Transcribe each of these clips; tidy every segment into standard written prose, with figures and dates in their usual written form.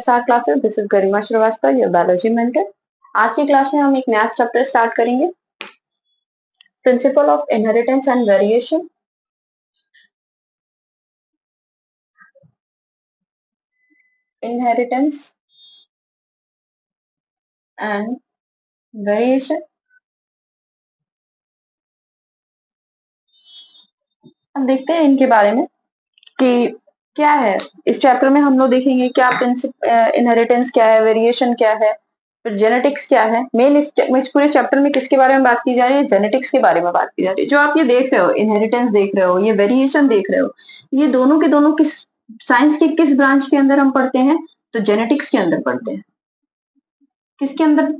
Start classes, this is Garima Srivastava, your biology mentor. आज की class में हम एक नया चैप्टर स्टार्ट करेंगे, principle of inheritance and variation. Inheritance and variation. अब देखते हैं इनके बारे में कि क्या है। इस चैप्टर में हम लोग देखेंगे क्या इनहेरिटेंस क्या है, वेरिएशन क्या है, फिर जेनेटिक्स क्या है। मेन इस पूरे चैप्टर में किसके बारे में बात की जा रही है? जेनेटिक्स के बारे में बात की जा रही है। जो आप ये देख रहे हो, इनहेरिटेंस देख रहे हो, ये वेरिएशन देख रहे हो, ये दोनों के दोनों किस साइंस के किस ब्रांच के अंदर हम पढ़ते हैं? तो जेनेटिक्स के अंदर पढ़ते हैं। किसके अंदर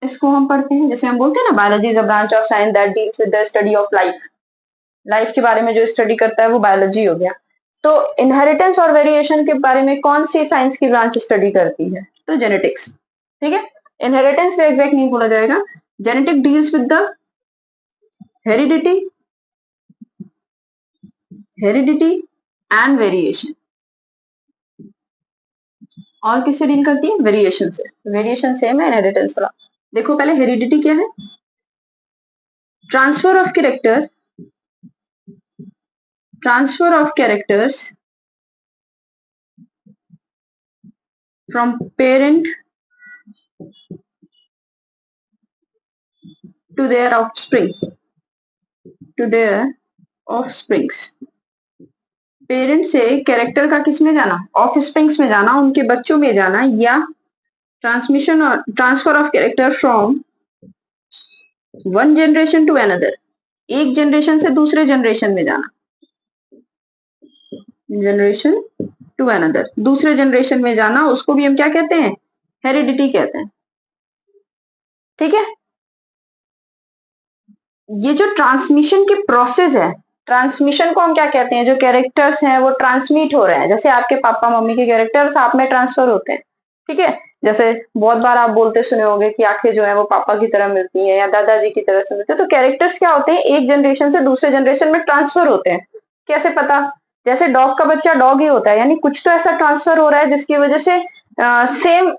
इसको हम पढ़ते हैं? जैसे हम बोलते हैं ना, biology is a branch of science that deals with the study of life. Life के बारे में जो स्टडी करता है वो बायोलॉजी हो गया। तो इनहेरिटेंस और वेरिएशन के बारे में कौन सी साइंस की ब्रांच स्टडी करती है? तो जेनेटिक्स। ठीक है, इनहेरिटेंस पे एग्जैक्ट नहीं बोला जाएगा। Genetic deals with the heredity and variation. और किससे डील करती है? वेरिएशन से। वेरिएशन सेम है, इनहेरिटेंस थोड़ा। देखो पहले हेरिडिटी क्या है? Transfer of characters from parent to their offsprings। Parent से कैरेक्टर का किस में जाना? ऑफस्प्रिंग्स में जाना, उनके बच्चों में जाना, या ट्रांसमिशन और transfer of character from one generation to another. एक जनरेशन से दूसरे जनरेशन में जाना, जनरेशन टू अनदर, दूसरे जनरेशन में जाना, उसको भी हम क्या कहते हैं? हेरिडिटी कहते हैं। ठीक है, ये जो ट्रांसमिशन की प्रोसेस है, ट्रांसमिशन को हम क्या कहते हैं? जो कैरेक्टर्स हैं वो ट्रांसमिट हो रहे हैं। जैसे आपके पापा मम्मी के कैरेक्टर्स आप में ट्रांसफर होते हैं। ठीक है, जैसे बहुत बार आप बोलते सुने होंगे कि आंखें जो है वो पापा की तरह मिलती हैं या दादाजी की तरह से मिलते हैं। तो कैरेक्टर्स क्या होते हैं? एक जनरेशन से दूसरे जनरेशन में ट्रांसफर होते हैं। कैसे पता? जैसे डॉग का बच्चा डॉग ही होता है, यानी कुछ तो ऐसा ट्रांसफर हो रहा है जिसकी वजह से सेम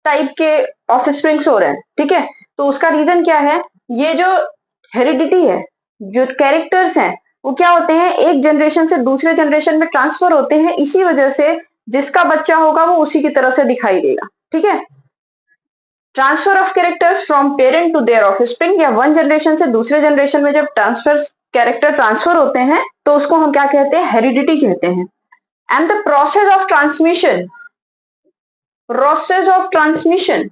टाइप के ऑफस्प्रिंग्स हो रहे हैं। ठीक है, तो उसका रीजन क्या है? ये जो हेरिडिटी है, जो कैरेक्टर्स हैं, वो क्या होते हैं? एक जनरेशन से दूसरे जनरेशन में ट्रांसफर होते हैं। इसी वजह से जिसका बच्चा होगा वो उसी की तरह से दिखाई देगा। ठीक है, transfer of characters from parent to their offspring, या वन जनरेशन से दूसरे जनरेशन में जब कैरेक्टर ट्रांसफर होते हैं तो उसको हम क्या कहते हैं? हेरिडिटी कहते हैं। And the process of transmission,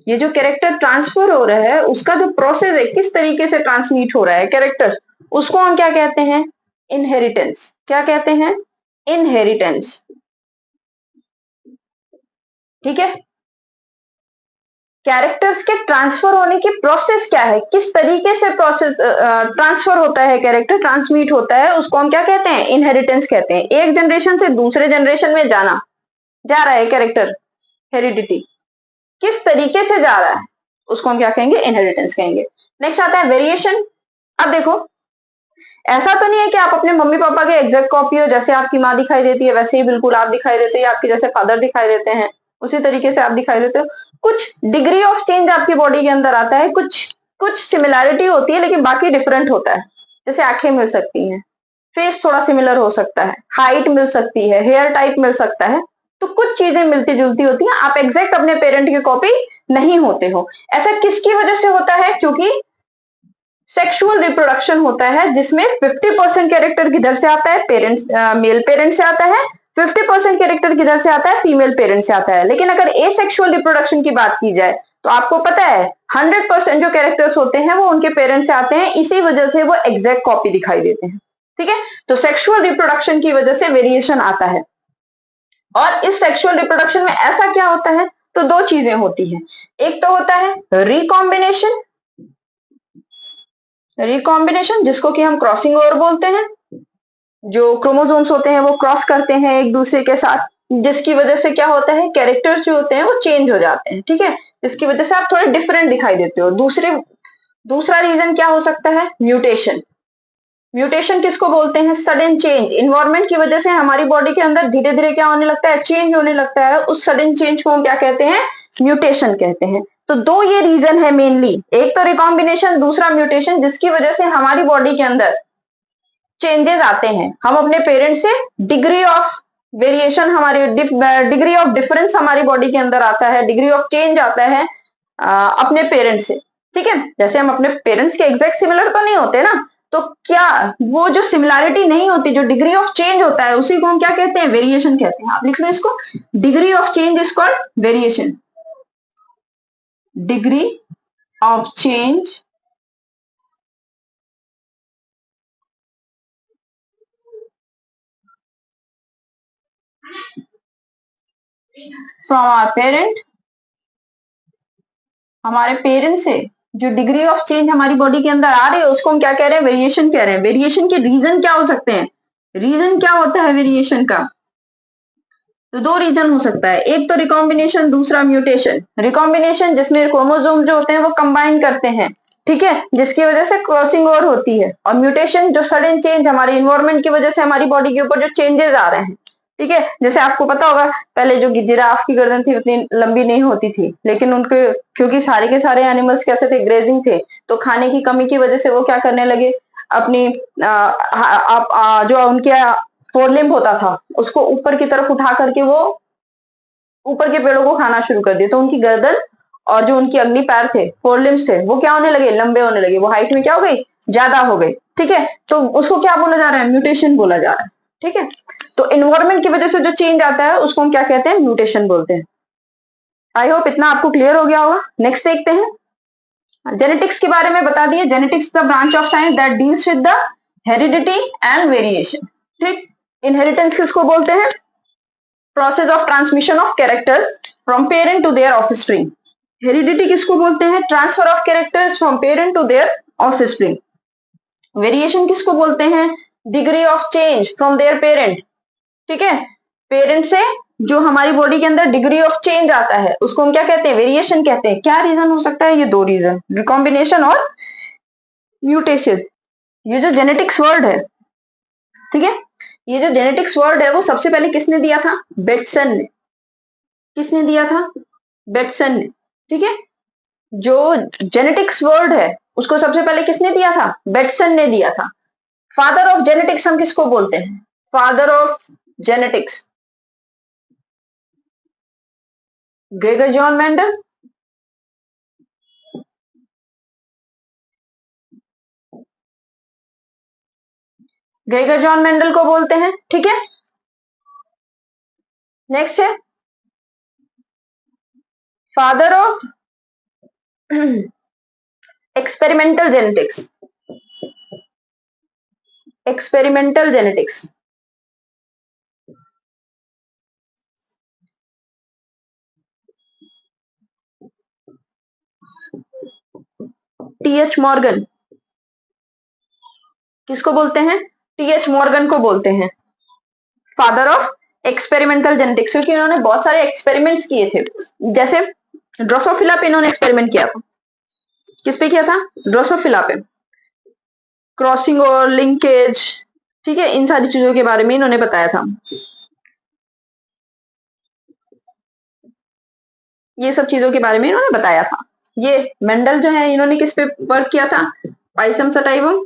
ये जो कैरेक्टर ट्रांसफर हो रहा है उसका जो प्रोसेस है, किस तरीके से ट्रांसमिट हो रहा है कैरेक्टर, उसको हम क्या कहते हैं? इनहेरिटेंस। क्या कहते हैं? इनहेरिटेंस। ठीक है, कैरेक्टर्स के ट्रांसफर होने की प्रोसेस क्या है, किस तरीके से प्रोसेस ट्रांसफर होता है, कैरेक्टर ट्रांसमिट होता है, उसको हम क्या कहते हैं? इनहेरिटेंस कहते हैं। एक जनरेशन से दूसरे जनरेशन में जा रहा है कैरेक्टर, हेरिडिटी किस तरीके से जा रहा है, उसको हम क्या कहेंगे? इनहेरिटेंस कहेंगे। नेक्स्ट आता है वेरिएशन। अब देखो, ऐसा तो नहीं है कि आप अपने मम्मी पापा के एग्जैक्ट कॉपी हो, जैसे आपकी माँ दिखाई देती है वैसे ही बिल्कुल आप दिखाई देते हैं, आपके जैसे फादर दिखाई देते हैं उसी तरीके से आप दिखाई देते हो। कुछ डिग्री ऑफ चेंज आपकी बॉडी के अंदर आता है, कुछ कुछ सिमिलैरिटी होती है लेकिन बाकी डिफरेंट होता है। जैसे आंखें मिल सकती हैं, फेस थोड़ा सिमिलर हो सकता है, हाइट मिल सकती है, हेयर टाइप मिल सकता है, तो कुछ चीजें मिलती जुलती होती हैं। आप एग्जैक्ट अपने पेरेंट की कॉपी नहीं होते हो। ऐसा किसकी वजह से होता है? क्योंकि सेक्सुअल रिप्रोडक्शन होता है जिसमें 50% कैरेक्टर किधर से आता है? पेरेंट्स, मेल पेरेंट से आता है। 50% कैरेक्टर किधर से आता है? फीमेल पेरेंट से आता है। लेकिन अगर एसेक्सुअल रिप्रोडक्शन की बात की जाए तो आपको पता है 100% जो कैरेक्टर्स होते हैं वो उनके पेरेंट्स से आते हैं, इसी वजह से वो एग्जैक्ट कॉपी दिखाई देते हैं। ठीक है, तो सेक्सुअल रिप्रोडक्शन की वजह से वेरिएशन आता है। और इस सेक्सुअल रिप्रोडक्शन में ऐसा क्या होता है? तो दो चीजें होती हैं। एक तो होता है रिकॉम्बिनेशन, जिसको कि हम क्रॉसिंग ओवर बोलते हैं। जो क्रोमोसोम्स होते हैं वो क्रॉस करते हैं एक दूसरे के साथ, जिसकी वजह से क्या होता है? कैरेक्टर्स जो होते हैं वो चेंज हो जाते हैं। ठीक है, जिसकी वजह से आप थोड़े डिफरेंट दिखाई देते हो। दूसरा रीजन क्या हो सकता है? म्यूटेशन। म्यूटेशन किसको बोलते हैं? सडन चेंज, इन्वायरमेंट की वजह से हमारी बॉडी के अंदर धीरे धीरे क्या होने लगता है? चेंज होने लगता है। उस सडन चेंज को हम क्या कहते हैं? म्यूटेशन कहते हैं। तो दो ये रीजन है मेनली, एक तो रिकॉम्बिनेशन, दूसरा म्यूटेशन, जिसकी वजह से हमारी बॉडी के अंदर चेंजेस आते हैं। हम अपने पेरेंट्स से डिग्री ऑफ वेरिएशन, हमारी डिग्री ऑफ डिफरेंस हमारी बॉडी के अंदर आता है, डिग्री ऑफ चेंज आता है अपने पेरेंट्स से। ठीक है, जैसे हम अपने पेरेंट्स के एग्जैक्ट सिमिलर तो नहीं होते ना, तो क्या वो जो सिमिलैरिटी नहीं होती, जो डिग्री ऑफ चेंज होता है, उसी को हम क्या कहते हैं? वेरिएशन कहते हैं। आप लिख लो इसको, degree of change is called variation. Degree of change from our parent, हमारे पेरेंट्स से जो डिग्री ऑफ चेंज हमारी बॉडी के अंदर आ रही है, उसको हम क्या कह रहे हैं? वेरिएशन कह रहे हैं। वेरिएशन के रीजन क्या हो सकते हैं? रीजन क्या होता है वेरिएशन का? तो दो रीजन हो सकता है, एक तो रिकॉम्बिनेशन, दूसरा म्यूटेशन। रिकॉम्बिनेशन जिसमें क्रोमोसोम जो होते हैं वो कंबाइन करते हैं, ठीक है, जिसकी वजह से क्रॉसिंग ओवर होती है। और म्यूटेशन जो सडन चेंज, हमारी इन्वायरमेंट की वजह से हमारी बॉडी के ऊपर जो चेंजेस आ रहे हैं, ठीक है। जैसे आपको पता होगा, पहले जो जिराफ की गर्दन थी उतनी लंबी नहीं होती थी, लेकिन उनके, क्योंकि सारे के सारे एनिमल्स कैसे थे? ग्रेजिंग थे, तो खाने की कमी की वजह से वो क्या करने लगे? अपनी जो उनके फोरलिम्ब होता था, उसको ऊपर की तरफ उठा करके वो ऊपर के पेड़ों को खाना शुरू कर दिया। तो उनकी गर्दन और जो उनकी अगली पैर थे, फोरलिम्स थे, वो क्या होने लगे? लंबे होने लगे। वो हाइट में क्या हो गई? ज्यादा हो गई। ठीक है, तो उसको क्या बोला जा रहा है? म्यूटेशन बोला जा रहा है। ठीक है, तो इन्वायरमेंट की वजह से जो चेंज आता है उसको हम क्या कहते हैं? म्यूटेशन बोलते हैं। आई होप इतना आपको क्लियर हो गया होगा। नेक्स्ट देखते हैं, जेनेटिक्स के बारे में बता दिए। Genetics the branch of science that deals with the heredity and variation. ठीक, इनहेरिटेंस किसको बोलते हैं? Process of transmission of characters from parent to their offspring. Heredity किसको बोलते हैं? Transfer of characters from parent to their offspring. Variation किसको बोलते हैं? Degree of change from their parent. ठीक है, पेरेंट से जो हमारी बॉडी के अंदर डिग्री ऑफ चेंज आता है उसको हम क्या कहते हैं? वेरिएशन कहते हैं। क्या रीजन हो सकता है? ये दो रीजन, रिकॉम्बिनेशन और म्यूटेशन। ये जो जेनेटिक्स वर्ड है, ठीक है, ये जो जेनेटिक्स वर्ड है वो सबसे पहले किसने दिया था? बेटसन ने। किसने दिया था? बेटसन ने। ठीक है, जो जेनेटिक्स वर्ड है उसको सबसे पहले किसने दिया था? बेटसन ने दिया था। फादर ऑफ जेनेटिक्स हम किसको बोलते हैं? Father of genetics Gregor John Mendel. Gregor John Mendel को बोलते हैं। ठीक है, नेक्स्ट है father of experimental genetics. Experimental genetics, TH Morgan. किसको बोलते हैं? टीएच मॉर्गन को बोलते हैं फादर ऑफ एक्सपेरिमेंटल जेनेटिक्स, क्योंकि इन्होंने बहुत सारे एक्सपेरिमेंट्स किए थे। जैसे ड्रोसोफिला पे इन्होंने एक्सपेरिमेंट किया था। किस पे किया था? ड्रोसोफिला पे। क्रॉसिंग और लिंकेज, ठीक है, इन सारी चीजों के बारे में इन्होंने बताया था। ये सब चीजों के बारे में इन्होंने बताया था। ये मेंडल जो है, इन्होंने किस पे वर्क किया था? Pisum sativum.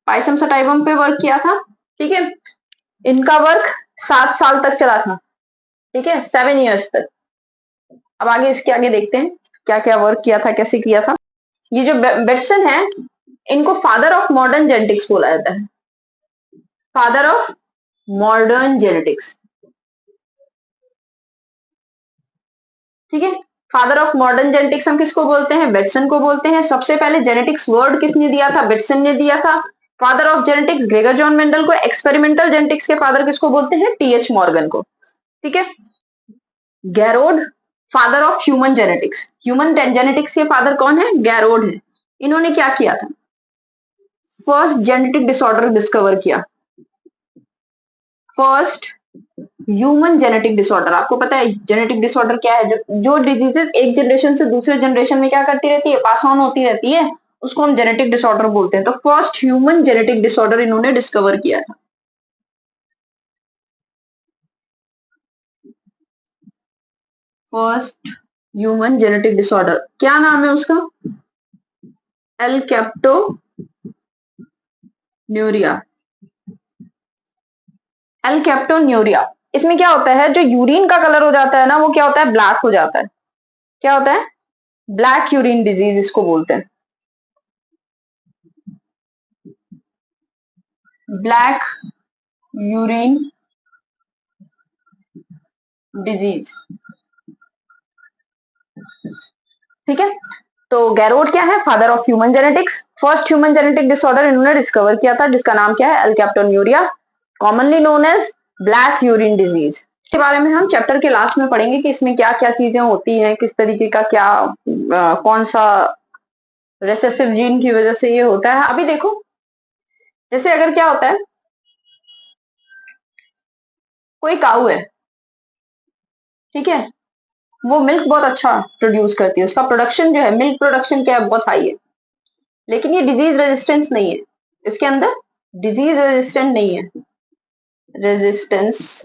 पाइसम सटाइवम पे वर्क किया था। ठीक है, इनका वर्क 7 साल तक चला था। ठीक है, 7 years तक। अब आगे इसके आगे देखते हैं क्या क्या वर्क किया था, कैसे किया था। ये जो बेटसन है, इनको फादर ऑफ मॉडर्न जेनेटिक्स बोला जाता है। Father of modern genetics. ठीक है, फादर ऑफ मॉडर्न जेनेटिक्स हम किसको बोलते हैं? बेटसन को बोलते हैं। सबसे पहले जेनेटिक्स वर्ड किसने दिया था? बेटसन ने दिया था। Father of genetics Gregor John Mendel को। एक्सपेरिमेंटल जेनेटिक्स के फादर किसको बोलते हैं? टीएच मॉर्गन को। ठीक है, Garrod father of human genetics. Human genetics के फादर कौन है? गैरोड है। इन्होंने क्या किया था? फर्स्ट जेनेटिक डिसऑर्डर डिस्कवर किया। फर्स्ट ह्यूमन जेनेटिक डिसऑर्डर, आपको पता है जेनेटिक डिसऑर्डर क्या है? जो डिजीजेस एक जनरेशन से दूसरे जनरेशन में क्या करती रहती है, पास ऑन होती रहती है, उसको हम जेनेटिक डिसऑर्डर बोलते हैं। तो फर्स्ट ह्यूमन जेनेटिक डिसऑर्डर इन्होंने डिस्कवर किया था। फर्स्ट ह्यूमन जेनेटिक डिसऑर्डर, क्या नाम है उसका? एल कैप्टोन्यूरिया। एल कैप्टोन्यूरिया। इसमें क्या होता है, जो यूरिन का कलर हो जाता है ना, वो क्या होता है, ब्लैक हो जाता है। क्या होता है? ब्लैक यूरिन डिजीज इसको बोलते हैं। ब्लैक यूरिन डिजीज, ठीक है। तो गैरोड क्या है? Father of human genetics. First human genetic disorder इन्होंने डिस्कवर किया था, जिसका नाम क्या है? Alkaptonuria, commonly known as black urine disease. के बारे में हम चैप्टर के लास्ट में पढ़ेंगे कि इसमें क्या क्या चीजें होती हैं, किस तरीके का क्या कौन सा रेसेसिव जीन की वजह से ये होता है। अभी देखो, जैसे अगर क्या होता है, कोई काऊ है, ठीक है, वो मिल्क बहुत अच्छा प्रोड्यूस करती है, उसका प्रोडक्शन जो है, मिल्क प्रोडक्शन क्या है, बहुत हाई है, लेकिन ये डिजीज रेजिस्टेंस नहीं है, इसके अंदर डिजीज रेजिस्टेंट नहीं है, रेजिस्टेंस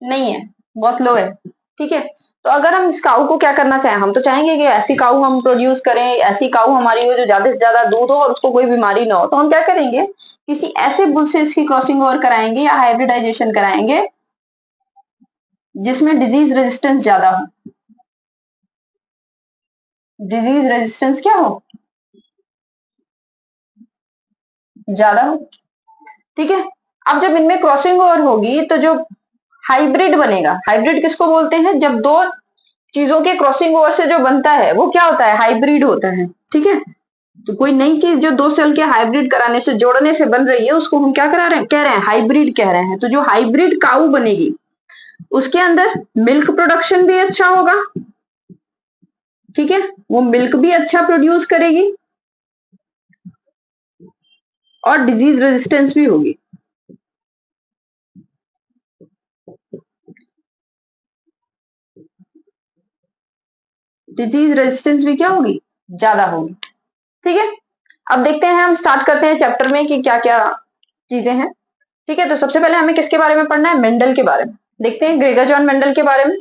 नहीं है, बहुत लो है, ठीक है। तो अगर हम इस काऊ को क्या करना चाहें, हम तो चाहेंगे कि ऐसी काऊ हम प्रोड्यूस करें, ऐसी काऊ हमारी हो जो ज्यादा से ज्यादा दूध हो और उसको कोई बीमारी ना हो। तो हम क्या करेंगे, किसी ऐसे बुल से इसकी क्रॉसिंग ओवर कराएंगे या हाइब्रिडाइजेशन कराएंगे जिसमें डिजीज रेजिस्टेंस ज्यादा हो। डिजीज रेजिस्टेंस क्या हो, ज्यादा हो, ठीक है। अब जब इनमें क्रॉसिंग ओवर होगी तो जो हाइब्रिड बनेगा, हाइब्रिड किसको बोलते हैं, जब दो चीजों के क्रॉसिंग ओवर से जो बनता है वो क्या होता है, हाइब्रिड होता है, ठीक है। तो कोई नई चीज जो दो सेल के हाइब्रिड कराने से, जोड़ने से बन रही है, उसको हम क्या करा रहे हैं, कह रहे हैं हाइब्रिड कह रहे हैं। तो जो हाइब्रिड काऊ बनेगी उसके अंदर मिल्क प्रोडक्शन भी अच्छा होगा, ठीक है, वो मिल्क भी अच्छा प्रोड्यूस करेगी और डिजीज रेजिस्टेंस भी होगी। डिजीज रेजिस्टेंस भी क्या होगी, ज्यादा होगी, ठीक है। अब देखते हैं, हम स्टार्ट करते हैं चैप्टर में कि क्या क्या चीजें हैं, ठीक है। तो सबसे पहले हमें किसके बारे में पढ़ना है, मेंडल के बारे में। देखते हैं ग्रेगर जॉन मेंडल के बारे में।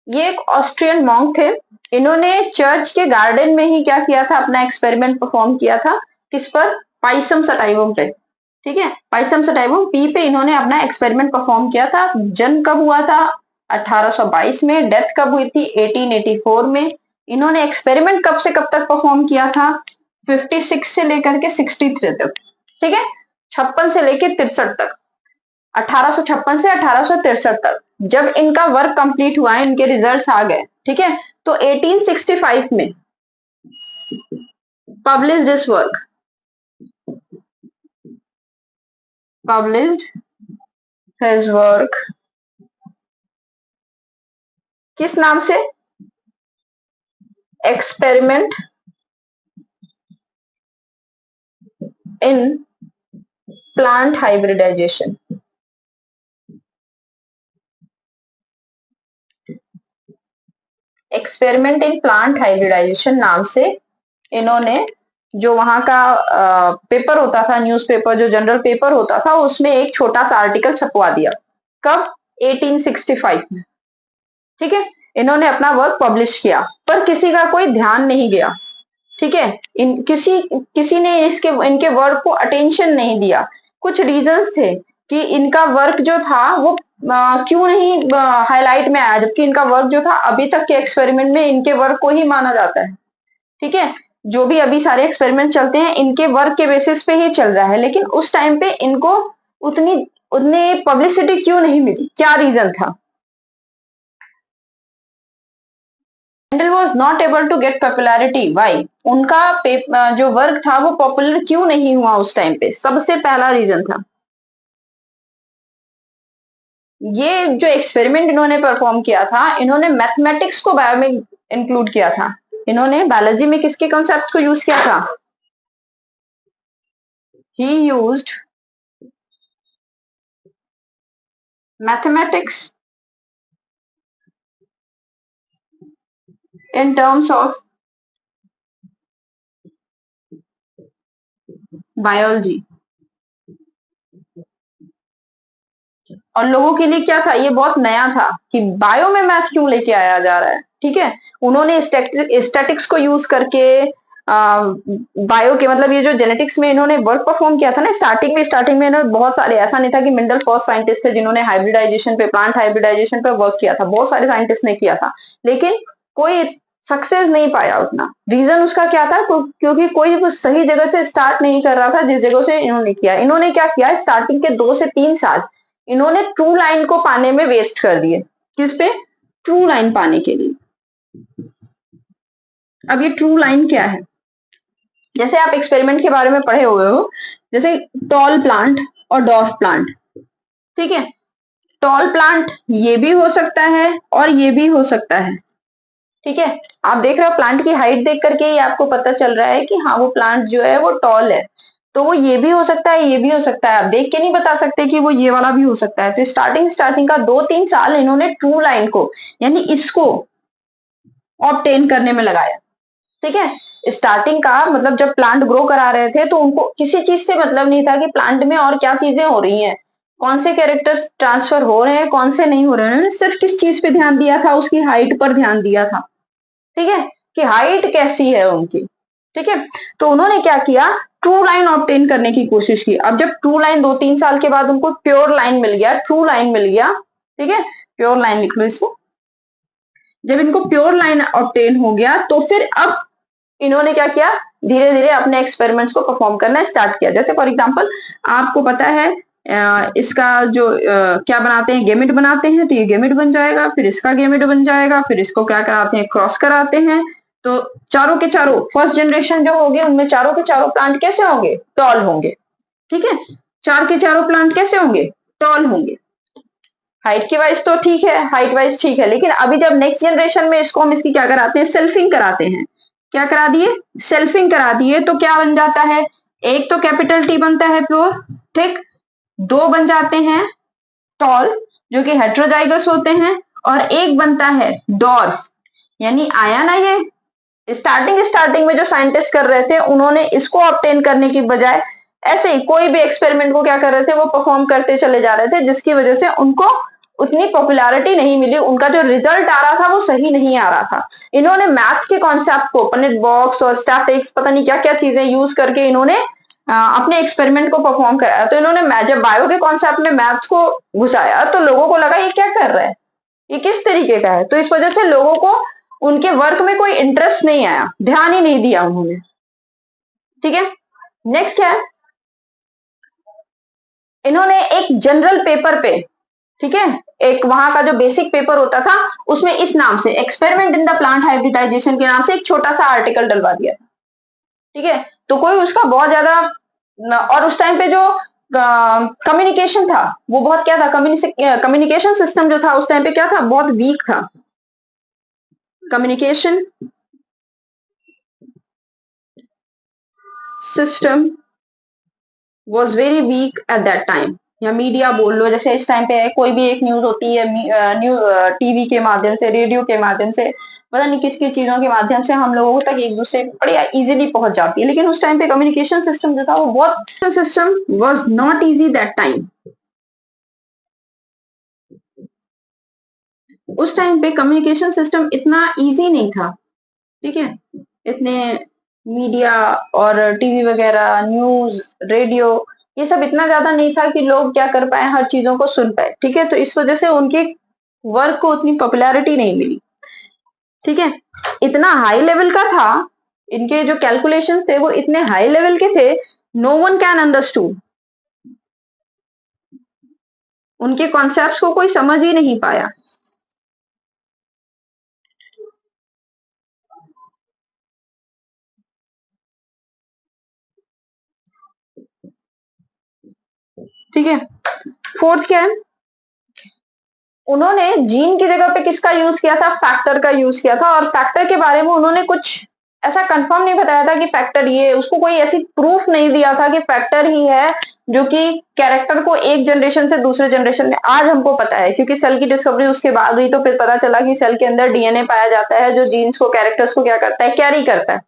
ये एक ऑस्ट्रियन मॉन्क थे। इन्होंने चर्च के गार्डन में ही क्या किया था, अपना एक्सपेरिमेंट परफॉर्म किया था। किस पर? पाइसम सटाइवम पे, ठीक है, पाइसम सटाइवम पी पे इन्होंने अपना एक्सपेरिमेंट परफॉर्म किया था। जन्म कब हुआ था? 1822 में। डेथ कब हुई थी? 1884 में। इन्होंने एक्सपेरिमेंट कब से कब तक परफॉर्म किया था? 56 से लेकर के 63 तक, ठीक है, 56 से लेकर 63 तक, 1856 से 1863 तक। जब इनका वर्क कंप्लीट हुआ है, इनके रिजल्ट्स आ गए, ठीक है, तो 1865 में publish this work, published his work, किस नाम से? Experiment in plant hybridization. Experiment in plant hybridization नाम से इन्होंने, जो वहां का पेपर होता था, न्यूज़पेपर जो जनरल पेपर होता था, उसमें एक छोटा सा आर्टिकल छपवा दिया। कब? 1865 में, ठीक है। इन्होंने अपना वर्क पब्लिश किया, पर किसी का कोई ध्यान नहीं गया, ठीक है। इन किसी किसी ने इसके इनके वर्क को अटेंशन नहीं दिया। कुछ रीजंस थे कि इनका वर्क जो था वो क्यों नहीं हाईलाइट में आया, जबकि इनका वर्क जो था, अभी तक के एक्सपेरिमेंट में इनके वर्क को ही माना जाता है, ठीक है। जो भी अभी सारे एक्सपेरिमेंट चलते हैं, इनके वर्क के बेसिस पे ही चल रहा है, लेकिन उस टाइम पे इनको उतनी उतनी पब्लिसिटी क्यों नहीं मिली, क्या रीजन था? Mendel was not able to get popularity. Why? उनका जो वर्क था वो पॉपुलर क्यों नहीं हुआ उस टाइम पे? सबसे पहला रीजन था, ये जो एक्सपेरिमेंट इन्होंने परफॉर्म किया था, इन्होंने मैथमेटिक्स को बायो में इंक्लूड किया था। इन्होंने बायोलॉजी में किसके कॉन्सेप्ट को यूज किया था? ही used mathematics in terms of biology. और लोगों के लिए क्या था, ये बहुत नया था कि बायो में मैथ क्यों लेके आया जा रहा है। ठीक है, उन्होंने स्टैटिक्स को यूज करके बायो के मतलब ये जो जेनेटिक्स में इन्होंने वर्क परफॉर्म किया था ना, स्टार्टिंग में इन्होंने बहुत सारे, ऐसा नहीं था कि मिंडल फर्स्ट साइंटिस्ट थे जिन्होंने हाइब्रिडाइजेशन पे, प्लांट हाइब्रिडाइजेशन पे वर्क किया था, बहुत सारे साइंटिस्ट ने किया था, लेकिन कोई सक्सेस नहीं पाया उतना। रीजन उसका क्या था, क्योंकि कोई वो सही जगह से स्टार्ट नहीं कर रहा था जिस जगह से इन्होंने किया। इन्होंने क्या किया, स्टार्टिंग के 2 से 3 साल इन्होंने ट्रू लाइन को पाने में वेस्ट कर दिए। किस पे? ट्रू लाइन पाने के लिए। अब ये ट्रू लाइन क्या है, जैसे आप एक्सपेरिमेंट के बारे में पढ़े हुए हो, जैसे टॉल प्लांट और डॉर्फ प्लांट। ठीक है, टॉल प्लांट ये भी हो सकता है और ये भी हो सकता है। ठीक है, आप देख रहे हो प्लांट की हाइट देख करके ही आपको पता चल रहा है कि हाँ वो प्लांट जो है वो टॉल है, तो वो ये भी हो सकता है, ये भी हो सकता है। आप देख के नहीं बता सकते कि वो ये वाला भी हो सकता है। तो स्टार्टिंग का 2-3 साल इन्होंने ट्रू लाइन को, यानी इसको ऑब्टेन करने में लगाया। ठीक है, स्टार्टिंग का मतलब जब प्लांट ग्रो करा रहे थे तो उनको किसी चीज से मतलब नहीं था कि प्लांट में और क्या चीजें हो रही हैं, कौन से कैरेक्टर्स ट्रांसफर हो रहे हैं, कौन से नहीं हो रहे हैं। उन्होंने सिर्फ किस चीज पे ध्यान दिया था, उसकी हाइट पर ध्यान दिया था। ठीक है, कि हाइट कैसी है उनकी। ठीक है, तो उन्होंने क्या किया, ट्रू लाइन ऑब्टेन करने की कोशिश की। अब जब ट्रू लाइन 2-3 साल के बाद उनको प्योर लाइन मिल गया, ट्रू लाइन मिल गया, ठीक है, प्योर लाइन लिख लो इसको। जब इनको प्योर लाइन ऑब्टेन हो गया तो फिर अब इन्होंने क्या किया, धीरे धीरे अपने एक्सपेरिमेंट्स को परफॉर्म करना स्टार्ट किया। जैसे फॉर एग्जांपल आपको पता है इसका जो क्या बनाते हैं, गेमिट बनाते हैं, तो ये गेमिट बन जाएगा, फिर इसका गेमिट बन जाएगा, फिर इसको क्या कराते हैं, क्रॉस कराते हैं। तो चारों के चारों फर्स्ट जनरेशन जो होगी उनमें चारों के चारों प्लांट कैसे होंगे, टॉल होंगे। ठीक है, चार के चारों प्लांट कैसे होंगे, टॉल होंगे। हाइट की वाइज तो ठीक है, हाइट वाइज ठीक है, लेकिन अभी जब नेक्स्ट जनरेशन में इसको हम इसकी क्या कराते हैं, सेल्फिंग कराते हैं। क्या करा दिए, सेल्फिंग करा दिए, तो क्या बन जाता है, एक तो कैपिटल टी बनता है प्योर, ठीक, दो बन जाते हैं टॉल जो कि हेट्रोजाइगस होते हैं, और एक बनता है डॉर्फ। यानी आया ना ये, स्टार्टिंग में जो साइंटिस्ट कर रहे थे उन्होंने इसको ऑब्टेन करने की बजाय ऐसे ही कोई भी एक्सपेरिमेंट को क्या कर रहे थे, वो परफॉर्म करते चले जा रहे थे, जिसकी वजह से उनको उतनी पॉपुलैरिटी नहीं मिली, उनका जो रिजल्ट आ रहा था वो सही नहीं आ रहा था। इन्होंने मैथ के कॉन्सेप्ट को, पनेट बॉक्स और स्टैटिक्स पता नहीं क्या क्या चीजें यूज करके इन्होंने अपने एक्सपेरिमेंट को परफॉर्म कराया। तो इन्होंने जब बायो के कॉन्सेप्ट में मैथ्स को घुसाया तो लोगों को लगा ये क्या कर रहा है, ये किस तरीके का है। तो इस वजह से लोगों को उनके वर्क में कोई इंटरेस्ट नहीं आया, ध्यान ही नहीं दिया उन्होंने। ठीक है, नेक्स्ट क्या है, इन्होंने एक जनरल पेपर पे, ठीक है, एक वहां का जो बेसिक पेपर होता था उसमें इस नाम से, experiment in the plant hybridization के नाम से एक छोटा सा आर्टिकल डलवा दिया था। ठीक है, तो कोई उसका बहुत ज्यादा और उस टाइम पे जो कम्युनिकेशन था वो बहुत क्या था, कम्युनिकेशन सिस्टम जो था उस टाइम पे क्या था, बहुत वीक था। Communication system was very weak at that time, या मीडिया बोल लो, जैसे इस टाइम पे है कोई भी एक न्यूज होती है, न्यूज टीवी के माध्यम से, रेडियो के माध्यम से, पता नहीं किस किस चीजों के माध्यम से हम लोगों तक एक दूसरे बड़ी इजीली पहुंच जाती है। लेकिन उस टाइम पे कम्युनिकेशन सिस्टम जो था वो बहुत, system was not easy that time. उस टाइम पे कम्युनिकेशन सिस्टम इतना इजी नहीं था। ठीक है, इतने मीडिया और टीवी वगैरह, न्यूज, रेडियो, ये सब इतना ज्यादा नहीं था कि लोग क्या कर पाए, हर चीजों को सुन पाए। ठीक है, तो इस वजह से उनके वर्क को उतनी पॉपुलैरिटी नहीं मिली। ठीक है, इतना हाई लेवल का था, इनके जो कैलकुलेशन थे वो इतने हाई लेवल के थे, नो वन कैन अंडरस्टूड, उनके कॉन्सेप्ट्स को कोई समझ ही नहीं पाया। ठीक है, फोर्थ क्या है, उन्होंने जीन की जगह पे किसका यूज किया था, फैक्टर का यूज किया था, और फैक्टर के बारे में उन्होंने कुछ ऐसा कंफर्म नहीं बताया था कि फैक्टर ये, उसको कोई ऐसी प्रूफ नहीं दिया था कि फैक्टर ही है जो कि कैरेक्टर को एक जनरेशन से दूसरे जनरेशन में, आज हमको पता है क्योंकि सेल की डिस्कवरी उसके बाद हुई, तो फिर पता चला कि सेल के अंदर डीएनए पाया जाता है जो जीन्स को, कैरेक्टर्स को क्या करता है, कैरी करता है।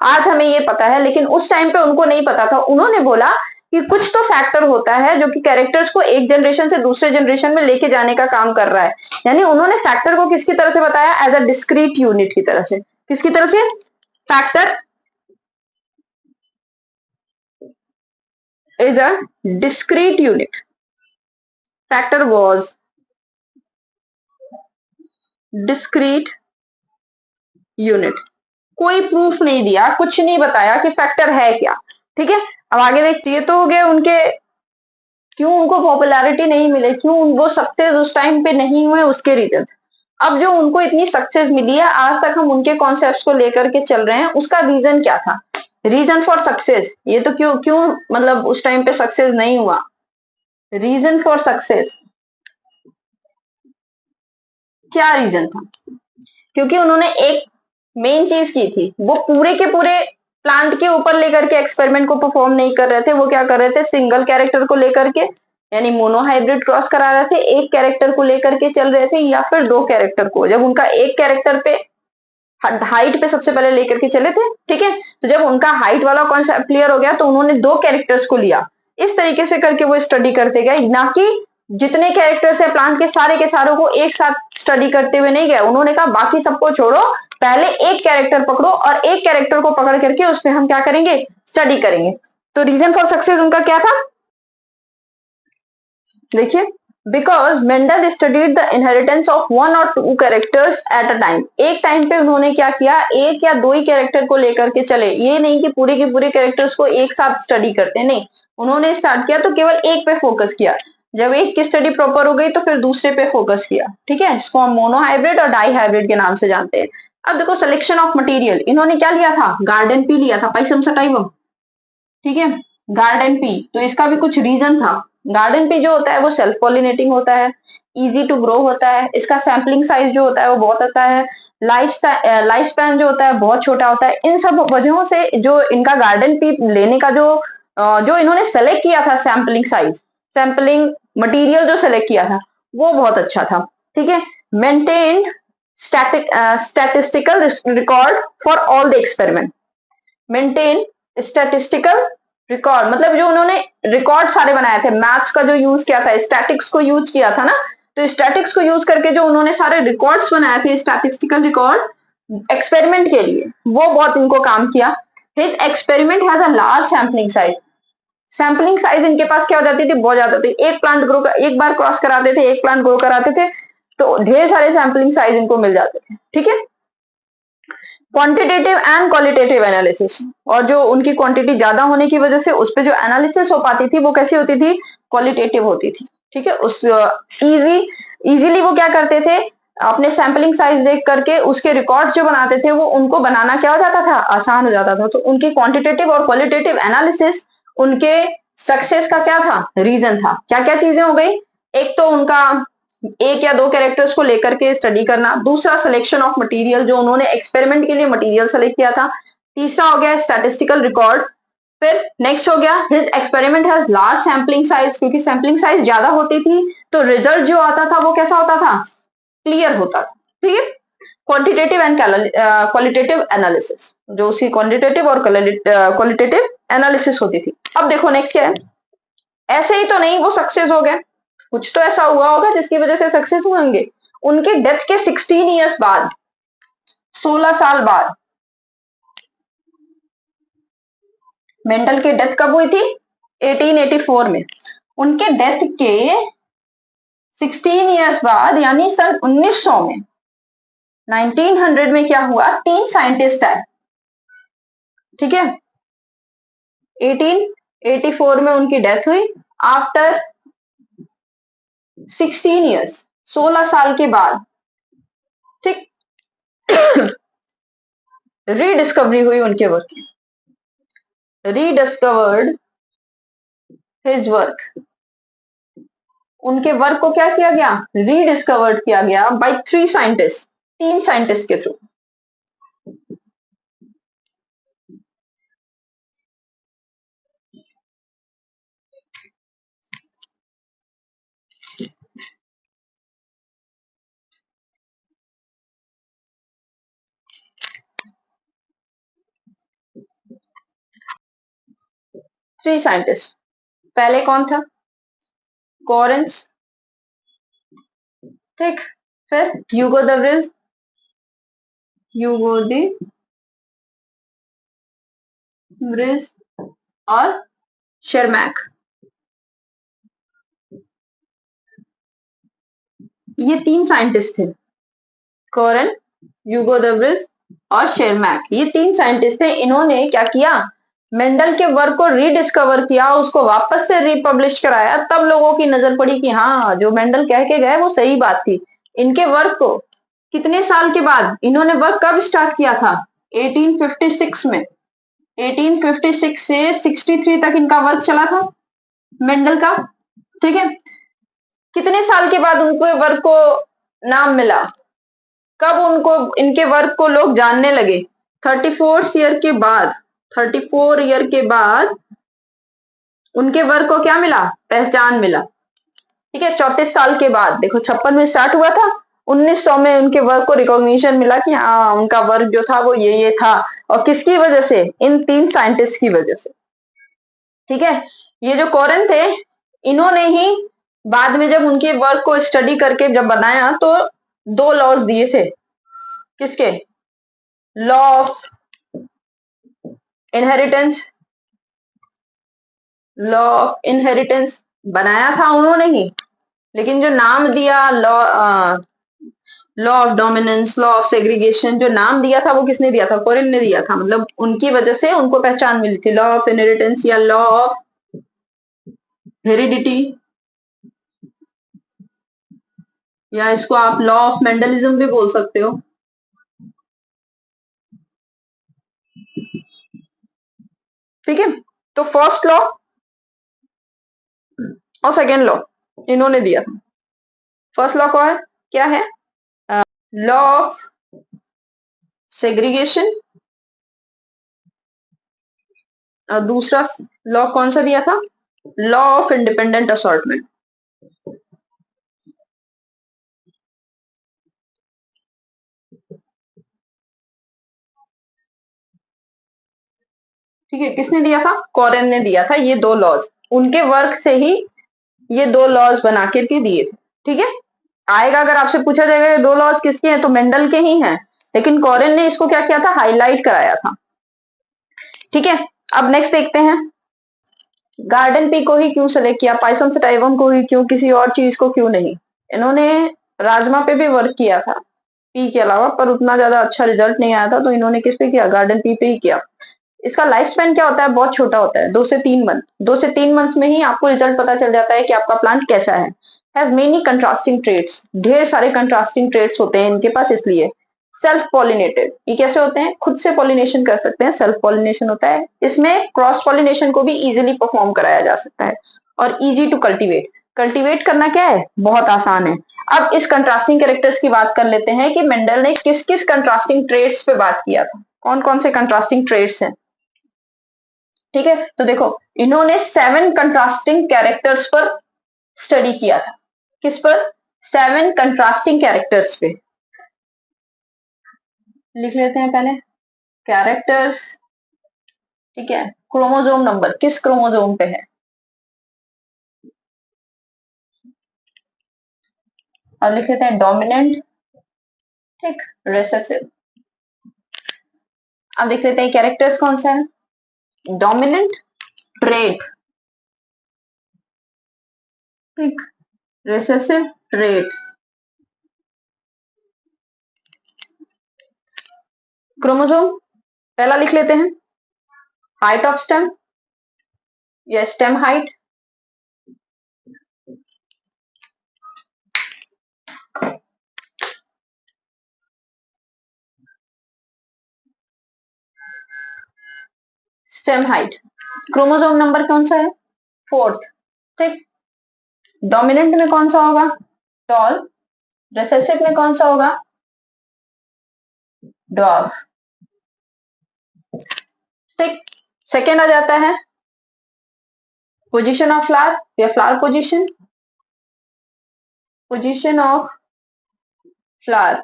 आज हमें ये पता है, लेकिन उस टाइम पे उनको नहीं पता था। उन्होंने बोला कि कुछ तो फैक्टर होता है जो कि कैरेक्टर्स को एक जनरेशन से दूसरे जनरेशन में लेके जाने का काम कर रहा है। यानी उन्होंने फैक्टर को किसकी तरह से बताया, एज अ डिस्क्रीट यूनिट की तरह से। किसकी तरह से, factor is a discrete unit. Factor was discrete unit. कोई प्रूफ नहीं दिया, कुछ नहीं बताया कि फैक्टर है क्या। ठीक है, अब आगे देखते, ये तो हो गए उनके क्यों उनको पॉपुलैरिटी नहीं मिले, क्यों वो सक्सेस उस टाइम पे नहीं हुए, उसके रीजन। अब जो उनको इतनी सक्सेस मिली है, आज तक हम उनके कॉन्सेप्ट्स को लेकर के चल रहे हैं, उसका रीजन क्या था, रीजन फॉर सक्सेस। ये तो क्यों क्यों मतलब उस टाइम पे सक्सेस नहीं हुआ, रीजन फॉर सक्सेस क्या रीजन था। क्योंकि उन्होंने एक मेन चीज की थी, वो पूरे के पूरे प्लांट के ऊपर लेकर के एक्सपेरिमेंट को परफॉर्म नहीं कर रहे थे, वो क्या कर रहे थे, सिंगल कैरेक्टर को लेकर के, यानी मोनोहाइब्रिड क्रॉस करा रहे थे, एक कैरेक्टर को लेकर के चल रहे थे, या फिर दो कैरेक्टर को। जब उनका एक कैरेक्टर पे हाइट पे सबसे पहले लेकर के चले थे, ठीक है, तो जब उनका हाइट वाला कॉन्सेप्ट क्लियर हो गया तो उन्होंने दो कैरेक्टर्स को लिया। इस तरीके से करके वो स्टडी करते गए, ना कि जितने कैरेक्टर्स है प्लांट के सारों को एक साथ स्टडी करते हुए नहीं गए। उन्होंने कहा बाकी सबको छोड़ो, पहले एक कैरेक्टर पकड़ो और एक कैरेक्टर को पकड़ करके उस पर हम क्या करेंगे, स्टडी करेंगे। तो रीजन फॉर सक्सेस उनका क्या था, देखिए, because Mendel studied the inheritance of one और two characters at a time. एक टाइम पे उन्होंने क्या किया, एक या दो ही कैरेक्टर को लेकर के चले, ये नहीं कि पूरे के पूरे कैरेक्टर्स को एक साथ स्टडी करते, नहीं, उन्होंने स्टार्ट किया तो केवल एक पे फोकस किया। जब एक की स्टडी प्रॉपर हो गई तो फिर दूसरे पे फोकस किया। ठीक है, इसको हम मोनोहाइब्रिड और डाई हाइब्रिड के नाम से जानते हैं। अब देखो सिलेक्शन ऑफ मटेरियल, इन्होंने क्या लिया था, गार्डन पी लिया था, पाइसम सटाइवम। ठीक है, गार्डन पी, तो इसका भी कुछ रीजन था। गार्डन पी जो होता है वो सेल्फ पॉलिनेटिंग होता है, इजी टू ग्रो होता है, इसका सैम्पलिंग साइज जो होता है वो बहुत आता है, लाइफ स्पैन जो होता है बहुत छोटा होता है। इन सब वजहों से जो इनका गार्डन पी लेने का जो इन्होंने सेलेक्ट किया था सैम्पलिंग साइज, सैम्पलिंग मटेरियल जो सेलेक्ट किया था वो बहुत अच्छा था। ठीक है, maintained statistical record for all the experiment. Maintain statistical record, मतलब जो उन्होंने रिकॉर्ड सारे बनाए थे, मैथ्स का जो यूज किया था, स्टैटिक्स को यूज किया था ना, तो स्टैटिक्स को यूज करके जो उन्होंने सारे रिकॉर्ड्स बनाए थे, स्टैटिस्टिकल रिकॉर्ड एक्सपेरिमेंट के लिए, वो बहुत इनको काम किया। His experiment has a large sampling size. Sampling size इनके पास क्या हो जाती थी, बहुत ज्यादा थी। एक प्लांट ग्रो कर, एक बार क्रॉस कराते थे, एक प्लांट ग्रो कराते थे, तो ढेर सारे सैम्पलिंग साइज इनको मिल जाते थे। ठीक है, क्वांटिटेटिव एंड क्वालिटेटिव एनालिसिस, और जो उनकी क्वांटिटी ज्यादा होने की वजह से उस पर जो एनालिसिस हो पाती थी वो कैसी होती थी, क्वालिटेटिव होती थी। ठीक है, उस इजीली वो क्या करते थे, अपने सैंपलिंग साइज देख करके उसके रिकॉर्ड जो बनाते थे वो उनको बनाना क्या हो जाता था, आसान हो जाता था। तो उनकी क्वांटिटेटिव और क्वालिटेटिव एनालिसिस उनके सक्सेस का क्या था, रीजन था। क्या क्या चीजें हो गई, एक तो उनका एक या दो कैरेक्टर्स को लेकर के स्टडी करना, दूसरा सिलेक्शन ऑफ मटेरियल, जो उन्होंने एक्सपेरिमेंट के लिए मटेरियल सेलेक्ट किया था, तीसरा हो गया स्टैटिस्टिकल रिकॉर्ड, फिर नेक्स्ट हो गया his experiment has large sampling size, क्योंकि सैम्पलिंग साइज ज्यादा होती थी तो रिजल्ट जो आता था वो कैसा होता था, क्लियर होता था। ठीक है, क्वांटिटेटिव एंड क्वालिटेटिव एनालिसिस, जो उसकी क्वांटिटेटिव और क्वालिटेटिव एनालिसिस होती थी। अब देखो नेक्स्ट क्या है, ऐसे ही तो नहीं वो सक्सेस हो गए, कुछ तो ऐसा हुआ होगा जिसकी वजह से सक्सेस हुए होंगे। उनके डेथ के 16 इयर्स बाद, 16 साल बाद, मेंडल की डेथ कब हुई थी, 1884 में। उनके डेथ के 16 इयर्स बाद, यानी सन 1900 में, 1900 में क्या हुआ, तीन साइंटिस्ट आए। ठीक है, 1884 में उनकी डेथ हुई, आफ्टर 16 इयर्स, 16 साल के बाद। ठीक, रीडिस्कवरी हुई उनके वर्क की, रीडिस्कवर्ड हिज वर्क, उनके वर्क को क्या किया गया, रीडिस्कवर्ड किया गया बाय थ्री साइंटिस्ट, तीन साइंटिस्ट के थ्रू। 3 साइंटिस्ट। पहले कौन था? कॉरेंस, ठीक। फिर ह्यूगो द व्रिज, ह्यूगो द व्रिज और शेरमैक। ये 3 साइंटिस्ट थे, कॉरेन, ह्यूगो द व्रिज और शेरमैक। ये 3 साइंटिस्ट थे। इन्होंने क्या किया? मेंडल के वर्क को रीडिस्कवर किया, उसको वापस से रिपब्लिश कराया। तब लोगों की नजर पड़ी कि हाँ, जो मेंडल कह के गए वो सही बात थी। इनके वर्क को कितने साल के बाद, इन्होंने वर्क कब स्टार्ट किया था? 1856 में। 1856 से 63 तक इनका वर्क चला था, मेंडल का, ठीक है। कितने साल के बाद उनके वर्क को नाम मिला? कब उनको, इनके वर्क को लोग जानने लगे? 34 ईयर के बाद। 34 ईयर के बाद उनके वर्क को क्या मिला? पहचान मिला, ठीक है। 34 साल के बाद, देखो 56 में स्टार्ट हुआ था, 1900 में उनके वर्क को रिकॉग्निशन मिला कि हाँ, उनका वर्क जो था वो ये था। और किसकी वजह से? इन 3 साइंटिस्ट की वजह से, ठीक है। ये जो कॉरेन थे, इन्होंने ही बाद में जब उनके वर्क को स्टडी करके जब बनाया तो 2 लॉज दिए थे। किसके? Law of inheritance, law of inheritance बनाया था उन्होंने ही। लेकिन जो नाम दिया, law of dominance, law of segregation, जो नाम दिया था वो किसने दिया था? कोरिन ने दिया था। मतलब उनकी वजह से उनको पहचान मिली थी। लॉ ऑफ इनहेरिटेंस या लॉ ऑफ हेरिडिटी, या इसको आप लॉ ऑफ मेंडलिज्म भी बोल सकते हो, ठीक है। तो फर्स्ट लॉ और सेकेंड लॉ इन्होंने दिया था। फर्स्ट लॉ क्या है? क्या है? Law of segregation. और दूसरा लॉ कौन सा दिया था? Law of independent assortment. ठीक है, किसने दिया था? कॉरेन ने दिया था ये 2 लॉज। उनके वर्क से ही ये 2 लॉज बना के दिए थे, ठीक है। आएगा, अगर आपसे पूछा जाएगा ये 2 लॉज किसके हैं, तो मेंडल के ही हैं। लेकिन कॉरेन ने इसको क्या किया था? हाईलाइट कराया था, ठीक है। अब नेक्स्ट देखते हैं, गार्डन पी को ही क्यों सेलेक्ट किया, पाइसम सटाइवम को ही क्यों, किसी और चीज को क्यों नहीं? इन्होंने राजमा पे भी वर्क किया था पी के अलावा, पर उतना ज्यादा अच्छा रिजल्ट नहीं आया था, तो इन्होंने किस पे किया? गार्डन पी पे ही किया। इसका लाइफ स्पैन क्या होता है? बहुत छोटा होता है, 2 से 3 मंथ। 2 से 3 मंथ में ही आपको रिजल्ट पता चल जाता है कि आपका प्लांट कैसा है। हैव मेनी कंट्रास्टिंग ट्रेड्स, ढेर सारे कंट्रास्टिंग ट्रेड्स होते हैं इनके पास, इसलिए सेल्फ पॉलिनेटेड। ये कैसे होते हैं? खुद से पॉलिनेशन कर सकते हैं, सेल्फ पॉलिनेशन होता है इसमें। क्रॉस पॉलिनेशन को भी इजीली परफॉर्म कराया जा सकता है। और इजी टू कल्टीवेट, कल्टीवेट करना क्या है? बहुत आसान है। अब इस कंट्रास्टिंग कैरेक्टर्स की बात कर लेते हैं कि मेंडल ने किस किस कंट्रास्टिंग ट्रेड्स पे बात किया था। कौन कौन से कंट्रास्टिंग ट्रेड्स हैं, ठीक है। तो देखो, इन्होंने 7 कंट्रास्टिंग कैरेक्टर्स पर स्टडी किया था। किस पर? 7 कंट्रास्टिंग कैरेक्टर्स पे। लिख लेते हैं पहले कैरेक्टर्स, ठीक है। क्रोमोसोम नंबर किस क्रोमोसोम पे है, और लिख लेते हैं डोमिनेंट, ठीक, रिसेसिव। अब देख लेते हैं कैरेक्टर्स कौन सा है। डोमिनेंट ट्रेट, ठीक, रिसेसिव ट्रेट। क्रोमोसोम पहला लिख लेते हैं, हाइट ऑफ स्टेम या stem height. Stem height. Chromosome number कौन सा है? 4th, ठीक। डोमिनेंट में कौन सा होगा? टॉल। रिसेसिव में कौन सा होगा? डॉर्फ, ठीक। सेकेंड आ जाता है पोजीशन ऑफ फ्लावर या flower position, position of flower.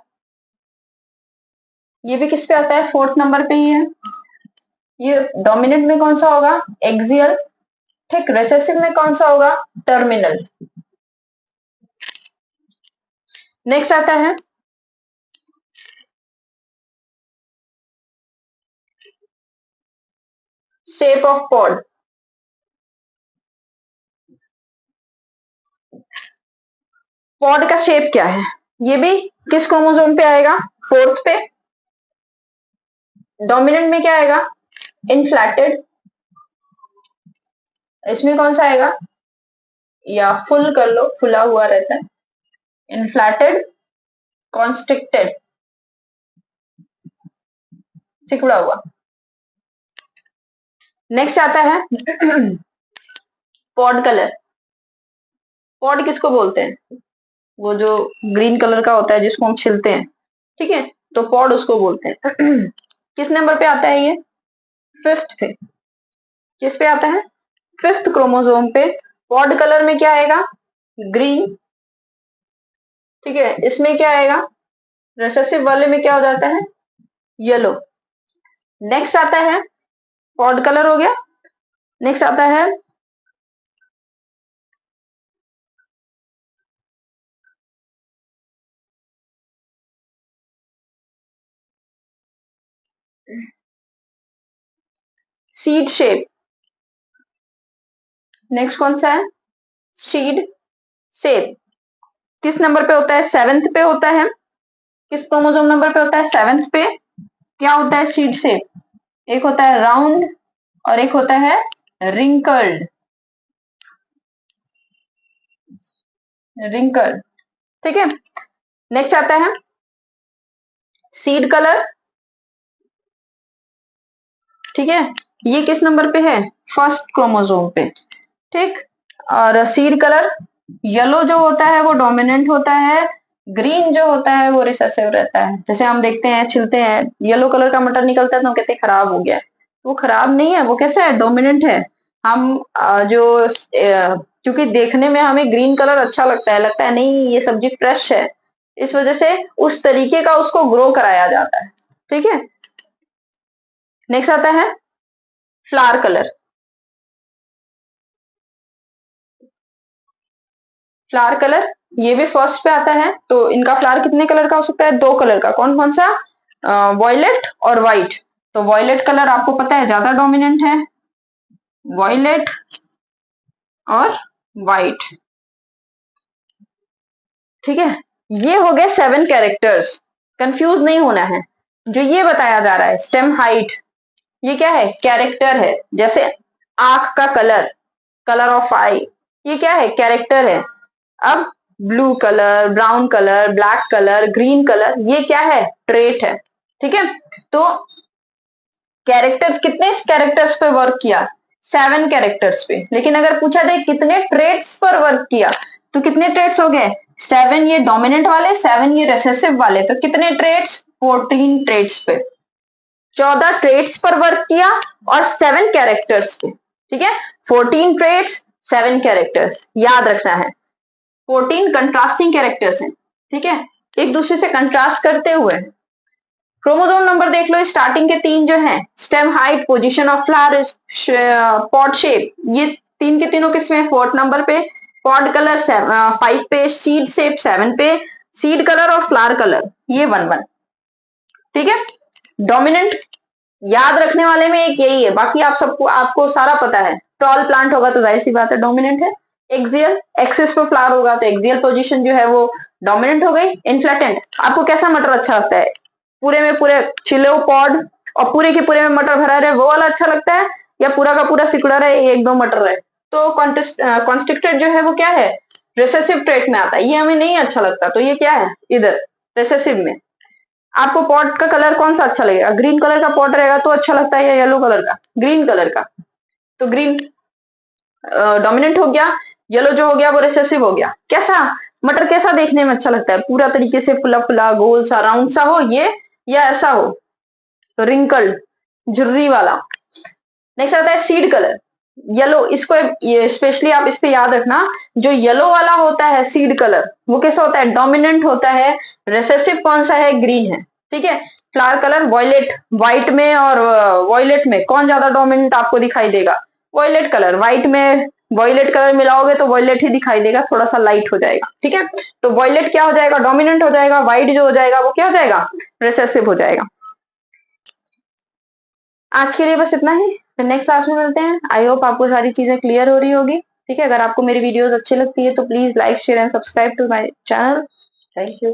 ये भी किस पे आता है? 4th नंबर पे ही है। ये डोमिनेंट में कौन सा होगा? एक्सियल ठीक, रिसेसिव में कौन सा होगा? टर्मिनल। नेक्स्ट आता है शेप ऑफ पॉड। पॉड का शेप क्या है? ये भी किस क्रोमोसोम पे आएगा? फोर्थ पे। डोमिनेंट में क्या आएगा? इनफ्लैटेड। इसमें कौन सा आएगा? या फुल कर लो, फुला हुआ रहता है। इनफ्लैटेड, कॉन्स्ट्रिक्टेड, सिकुड़ा हुआ। नेक्स्ट आता है पॉड कलर। पॉड किसको बोलते हैं? वो जो ग्रीन कलर का होता है जिसको हम छिलते हैं, ठीक है, तो पॉड उसको बोलते हैं। किस नंबर पे आता है ये? फिफ्थ पे। किस पे आता है? फिफ्थ क्रोमोसोम पे। पॉड कलर में क्या आएगा? ग्रीन। ठीक है, इसमें क्या आएगा? रिसेसिव वाले में क्या हो जाता है? येलो। नेक्स्ट आता है, पॉड कलर हो गया। नेक्स्ट आता है सीड शेप। नेक्स्ट कौन सा है? Seed shape. किस नंबर पे होता है? सेवेंथ पे होता है। किस क्रोमोसोम नंबर पे होता है? सेवेंथ पे। क्या होता है सीड शेप? एक होता है राउंड और एक होता है रिंकल्ड। रिंकल्ड, ठीक है। नेक्स्ट आता है सीड कलर। ठीक है, ये किस नंबर पे है? फर्स्ट क्रोमोसोम पे। ठीक, और सीड कलर येलो जो होता है वो डोमिनेंट होता है, ग्रीन जो होता है वो रिसेसिव रहता है। जैसे हम देखते हैं, छिलते हैं, येलो कलर का मटर निकलता है तो हम कहते हैं खराब हो गया। वो खराब नहीं है, वो कैसा है? डोमिनेंट है। हम क्योंकि देखने में हमें ग्रीन कलर अच्छा लगता है नहीं ये सब्जी फ्रेश है, इस वजह से उस तरीके का उसको ग्रो कराया जाता है। ठीक है, नेक्स्ट आता है फ्लावर कलर। फ्लावर कलर ये भी फर्स्ट पे आता है। तो इनका फ्लावर कितने कलर का हो सकता है? दो कलर का। कौन कौन सा? वॉयलेट और व्हाइट। तो वॉयलेट कलर आपको पता है ज्यादा डोमिनेंट है, वॉयलेट और व्हाइट। ठीक है, ये हो गए 7 कैरेक्टर्स। कंफ्यूज नहीं होना है। जो ये बताया जा रहा है स्टेम हाइट, ये क्या है? कैरेक्टर है। जैसे आंख का कलर, कलर ऑफ आई, ये क्या है? कैरेक्टर है। अब blue colour, brown colour, black colour, green colour, ये क्या है? ट्रेट है। ठीक है, तो कैरेक्टर्स, कितने कैरेक्टर्स पे वर्क किया? 7 कैरेक्टर्स पे। लेकिन अगर पूछा जाए कितने ट्रेट्स पर वर्क किया, तो कितने ट्रेट्स हो गए? 7 ये डोमिनेंट वाले, 7 ये रिसेसिव वाले, तो कितने ट्रेट्स? 14 ट्रेट्स पे। 14 ट्रेट्स पर वर्क किया और 7 कैरेक्टर्स पे। ठीक है, 14 ट्रेट्स, 7 कैरेक्टर्स, याद रखना है। 14 कंट्रास्टिंग कैरेक्टर्स हैं। ठीक है, एक दूसरे से कंट्रास्ट करते हुए। क्रोमोसोम नंबर देख लो, स्टार्टिंग के 3 जो हैं, stem height, position of flower, pod shape, ये 3 के तीनों किसमें? फोर्थ नंबर पे। पॉड कलर 5 पे, सीड शेप 7 पे, सीड कलर और फ्लावर कलर ये 1 1। ठीक है, डोमिनेंट याद रखने वाले में एक यही है, बाकी आप सबको, आपको सारा पता है। टॉल प्लांट होगा तो जाहिर सी बात है डोमिनेंट है। एक्सियल, एक्सिस पे फ्लावर होगा तो एक्सियल पोजीशन जो है वो डोमिनेंट हो गई। इन्फ्लेटेंट, आपको कैसा मटर अच्छा लगता है? पूरे में पूरे छिले हुए पॉड और पूरे के पूरे में मटर भरा रहे, वो वाला अच्छा लगता है, या पूरा का पूरा सिकुड़ा रहे, एक दो मटर रहे? तो कॉन्स्ट्रिक्टेड जो है वो क्या है? रिसेसिव ट्रेट में आता है, ये हमें नहीं अच्छा लगता, तो ये क्या है? इधर रिसेसिव में। आपको पॉट का कलर कौन सा अच्छा लगेगा? ग्रीन कलर का पॉट रहेगा तो अच्छा लगता है, या येलो कलर का? ग्रीन कलर का। तो ग्रीन डोमिनेंट हो गया, येलो जो हो गया वो रिसेसिव हो गया। कैसा मटर, कैसा देखने में अच्छा लगता है? पूरा तरीके से फुला फुला, गोल सा, राउंड सा हो ये, या ऐसा हो रिंकल्ड, झुर्री वाला? नेक्स्ट आता है सीड कलर, येलो। इसको ये स्पेशली आप इस पे याद रखना, जो येलो वाला होता है सीड कलर, वो कैसा होता है? डोमिनेंट होता है। रिसेसिव कौन सा है? ग्रीन है। ठीक है, फ्लावर कलर वॉयलेट, व्हाइट में और वॉयलेट में कौन ज्यादा डोमिनेंट आपको दिखाई देगा? वॉयलेट कलर, व्हाइट में वॉयलेट कलर मिलाओगे तो वॉयलेट ही दिखाई देगा, थोड़ा सा लाइट हो जाएगा, ठीक है। तो वॉयलेट क्या हो जाएगा, डोमिनेंट हो जाएगा, व्हाइट जो हो जाएगा वो क्या हो जाएगा, रिसेसिव हो जाएगा। आज के लिए बस इतना ही, फिर नेक्स्ट क्लास में मिलते हैं। आई होप आपको सारी चीजें क्लियर हो रही होगी, ठीक है। अगर आपको मेरी वीडियोस अच्छी लगती है तो please like share and subscribe to my channel. Thank you.